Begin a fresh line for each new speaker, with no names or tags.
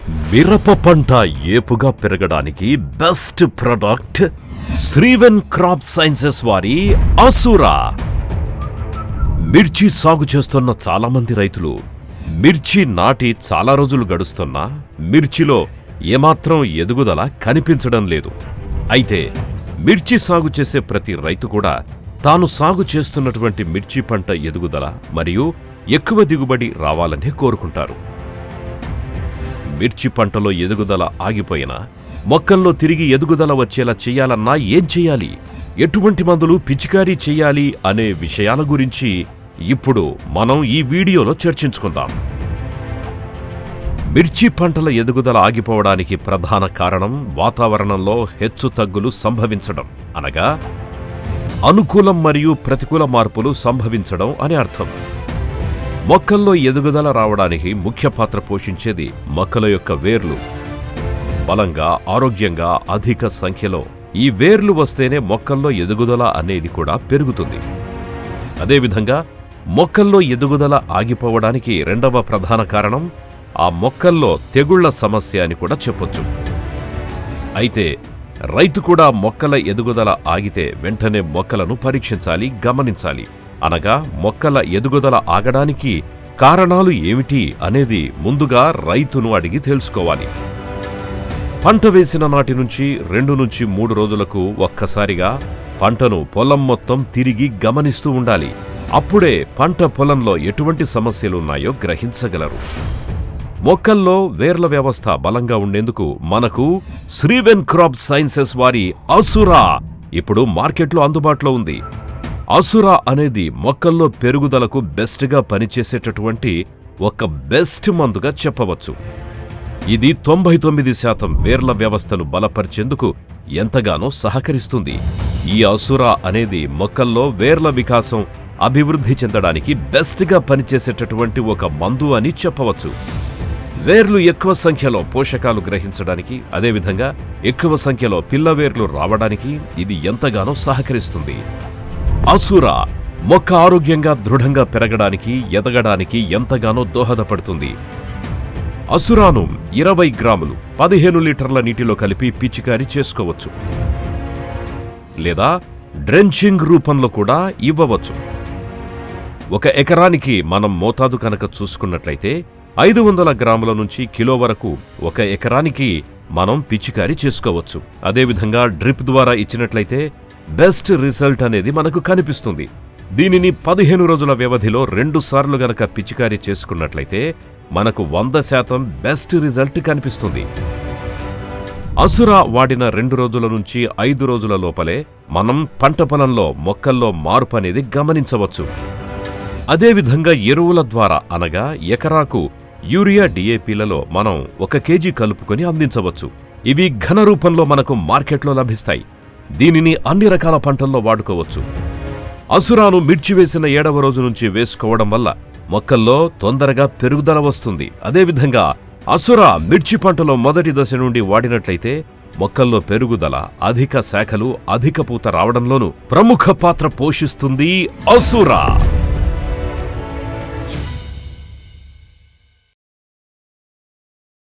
మిరప పంట ఏపుగా పెరగడానికి బెస్ట్ ప్రొడక్ట్ శ్రీవెన్ క్రాప్ సైన్సెస్ వారి అసురా. మిర్చి సాగు చేస్తున్న చాలా మంది రైతులు మిర్చి నాటి చాలా రోజులు గడుస్తున్నా మిర్చిలో ఏమాత్రం ఎదుగుదల కనిపించడం లేదు. అయితే మిర్చి సాగు చేసే ప్రతి రైతు కూడా తాను సాగు చేస్తున్నటువంటి మిర్చి పంట ఎదుగుదల మరియు ఎక్కువ దిగుబడి రావాలనే కోరుకుంటారు. మిర్చి పంటలో ఎదుగుదల ఆగిపోయినా మొక్కల్లో తిరిగి ఎదుగుదల వచ్చేలా చేయాలన్నా ఏం చేయాలి, ఎటువంటి మందులు పిచికారీ చేయాలి అనే విషయాల గురించి ఇప్పుడు మనం ఈ వీడియోలో చర్చించుకుందాం. మిర్చి పంటల ఎదుగుదల ఆగిపోవడానికి ప్రధాన కారణం వాతావరణంలో హెచ్చుతగ్గులు సంభవించడం, అనగా అనుకూలం మరియు ప్రతికూల మార్పులు సంభవించడం అని అర్థం. మొక్కల్లో ఎదుగుదల రావడానికి ముఖ్య పాత్ర పోషించేది మొక్కల యొక్క వేర్లు. బలంగా, ఆరోగ్యంగా, అధిక సంఖ్యలో ఈ వేర్లు వస్తేనే మొక్కల్లో ఎదుగుదల అనేది కూడా పెరుగుతుంది. అదేవిధంగా మొక్కల్లో ఎదుగుదల ఆగిపోవడానికి రెండవ ప్రధాన కారణం ఆ మొక్కల్లో తెగుళ్ల సమస్య అని కూడా చెప్పొచ్చు. అయితే రైతు కూడా మొక్కల ఎదుగుదల ఆగితే వెంటనే మొక్కలను పరీక్షించాలి, గమనించాలి. అనగా మొక్కల ఎదుగుదల ఆగడానికి కారణాలు ఏమిటి అనేది ముందుగా రైతును అడిగి తెలుసుకోవాలి. పంట వేసిన నాటి నుంచి 2 నుంచి 3 రోజులకు ఒక్కసారిగా పంటను పొలం మొత్తం తిరిగి గమనిస్తూ ఉండాలి. అప్పుడే పంట పొలంలో ఎటువంటి సమస్యలున్నాయో గ్రహించగలరు. మొక్కల్లో వేర్ల వ్యవస్థ బలంగా ఉండేందుకు మనకు శ్రీవెన్ క్రాప్ సైన్సెస్ వారి అసురా ఇప్పుడు మార్కెట్లో అందుబాటులో ఉంది. అసురా అనేది మొక్కల్లో పెరుగుదలకు బెస్ట్గా పనిచేసేటటువంటి ఒక బెస్ట్ మందుగా చెప్పవచ్చు. ఇది 99% వేర్ల వ్యవస్థను బలపరిచేందుకు ఎంతగానో సహకరిస్తుంది. ఈ అసురా అనేది మొక్కల్లో వేర్ల వికాసం అభివృద్ధి చెందడానికి బెస్ట్గా పనిచేసేటటువంటి ఒక మందు అని చెప్పవచ్చు. వేర్లు ఎక్కువ సంఖ్యలో పోషకాలు గ్రహించడానికి, అదేవిధంగా ఎక్కువ సంఖ్యలో పిల్లవేర్లు రావడానికి ఇది ఎంతగానో సహకరిస్తుంది. అసురా మొక్క ఆరోగ్యంగా దృఢంగా పెరగడానికి, ఎదగడానికి ఎంతగానో దోహదపడుతుంది. అసురాను 20 గ్రాములు 15 లీటర్ల నీటిలో కలిపి పిచికారీ చేసుకోవచ్చు, లేదా డ్రెంచింగ్ రూపంలో కూడా ఇవ్వవచ్చు. 1 ఎకరానికి మనం మోతాదు కనుక చూసుకున్నట్లయితే 500 గ్రాముల నుంచి కిలో వరకు 1 ఎకరానికి మనం పిచికారీ చేసుకోవచ్చు. అదేవిధంగా డ్రిప్ ద్వారా ఇచ్చినట్లయితే బెస్ట్ రిజల్ట్ అనేది మనకు కనిపిస్తుంది. దీనిని 15 రోజుల వ్యవధిలో 2 సార్లు గనక పిచికారీ చేసుకున్నట్లయితే మనకు 100% బెస్ట్ రిజల్ట్ కనిపిస్తుంది. అసురా వాడిన 2 రోజుల నుంచి 5 రోజుల లోపలే మనం పంట పొలంలో మొక్కల్లో మార్పు అనేది గమనించవచ్చు. అదేవిధంగా ఎరువుల ద్వారా, అనగా ఎకరాకు యూరియా డిఏపిలలో మనం 1 కేజీ కలుపుకొని అందించవచ్చు. ఇవి ఘన రూపంలో మనకు మార్కెట్లో లభిస్తాయి. దీనిని అన్ని రకాల పంటల్లో వాడుకోవచ్చు. అసురాను మిర్చి వేసిన 7వ రోజు నుంచి వేసుకోవడం వల్ల మొక్కల్లో తొందరగా పెరుగుదల వస్తుంది. అదేవిధంగా అసురా మిర్చి పంటలో మొదటి దశ నుండి వాడినట్లయితే మొక్కల్లో పెరుగుదల, అధిక శాఖలు, అధిక పూత రావడంలోనూ ప్రముఖ పాత్ర పోషిస్తుంది అసురా.